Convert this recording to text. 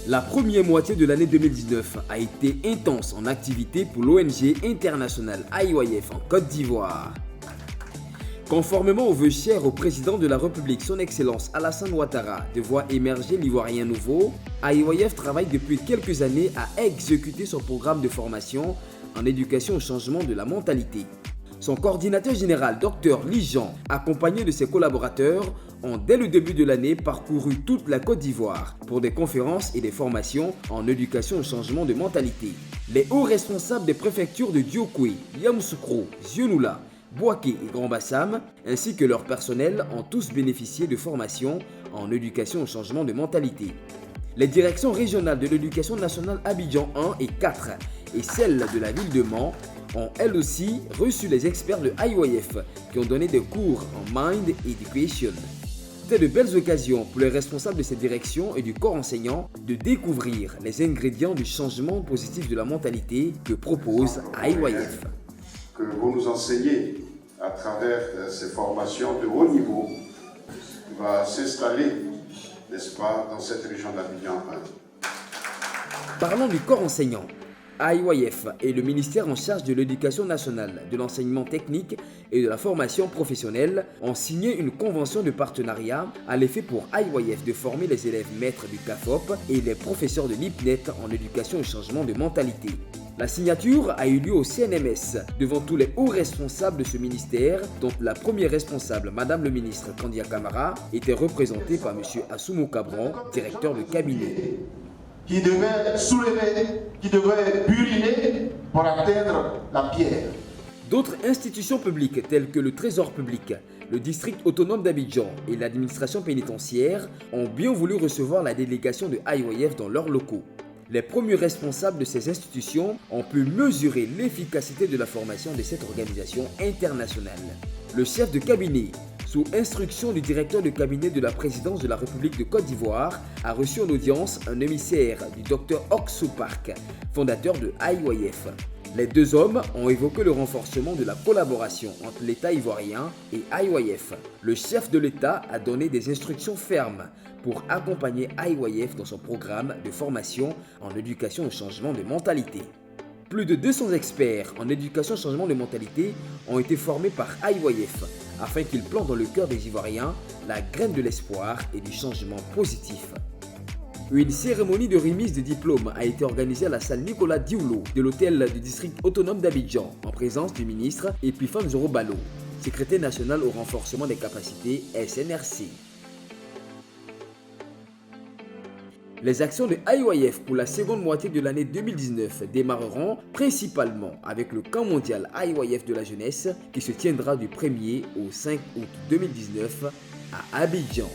La première moitié de l'année 2019 a été intense en activité pour l'ONG internationale IYF en Côte d'Ivoire. Conformément aux vœux chers au président de la République, son Excellence Alassane Ouattara, de voir émerger l'Ivoirien nouveau, IYF travaille depuis quelques années à exécuter son programme de formation en éducation au changement de la mentalité. Son coordinateur général, Dr Lijan, accompagné de ses collaborateurs, ont dès le début de l'année parcouru toute la Côte d'Ivoire pour des conférences et des formations en éducation au changement de mentalité. Les hauts responsables des préfectures de Diokwe, Yamoussoukro, Zionoula, Bouaké et Grand Bassam, ainsi que leur personnel ont tous bénéficié de formations en éducation au changement de mentalité. Les directions régionales de l'éducation nationale Abidjan 1 et 4 et celles de la ville de Mans ont elles aussi reçu les experts de IYF qui ont donné des cours en Mind Education. C'était de belles occasions pour les responsables de ces directions et du corps enseignant de découvrir les ingrédients du changement positif de la mentalité que propose IYF. Que vous nous enseignez à travers ces formations de haut niveau va s'installer, n'est-ce pas, dans cette région d'Abidjan 1. Parlons du corps enseignant. IYF est le ministère en charge de l'éducation nationale, de l'enseignement technique et de la formation professionnelle ont signé une convention de partenariat à l'effet pour IYF de former les élèves maîtres du CAFOP et les professeurs de l'IPNET en éducation au changement de mentalité. La signature a eu lieu au CNMS devant tous les hauts responsables de ce ministère, dont la première responsable, Madame le ministre Kandia Camara, était représentée par M. Assoumou Cabron, directeur de cabinet. Qui devait soulever, qui devait buriner pour atteindre la pierre. D'autres institutions publiques telles que le Trésor public, le district autonome d'Abidjan et l'administration pénitentiaire ont bien voulu recevoir la délégation de IYF dans leurs locaux. Les premiers responsables de ces institutions ont pu mesurer l'efficacité de la formation de cette organisation internationale. Le chef de cabinet, sous instruction du directeur de cabinet de la présidence de la République de Côte d'Ivoire, a reçu en audience un émissaire du Dr Oksou Park, fondateur de IYF. Les deux hommes ont évoqué le renforcement de la collaboration entre l'État ivoirien et IYF. Le chef de l'État a donné des instructions fermes pour accompagner IYF dans son programme de formation en éducation au changement de mentalité. Plus de 200 experts en éducation au changement de mentalité ont été formés par IYF afin qu'ils plantent dans le cœur des Ivoiriens la graine de l'espoir et du changement positif. Une cérémonie de remise de diplômes a été organisée à la salle Nicolas Dioulou de l'hôtel du district autonome d'Abidjan en présence du ministre Epifane Zorobalo, secrétaire national au renforcement des capacités SNRC. Les actions de IYF pour la seconde moitié de l'année 2019 démarreront principalement avec le camp mondial IYF de la jeunesse qui se tiendra du 1er au 5 août 2019 à Abidjan.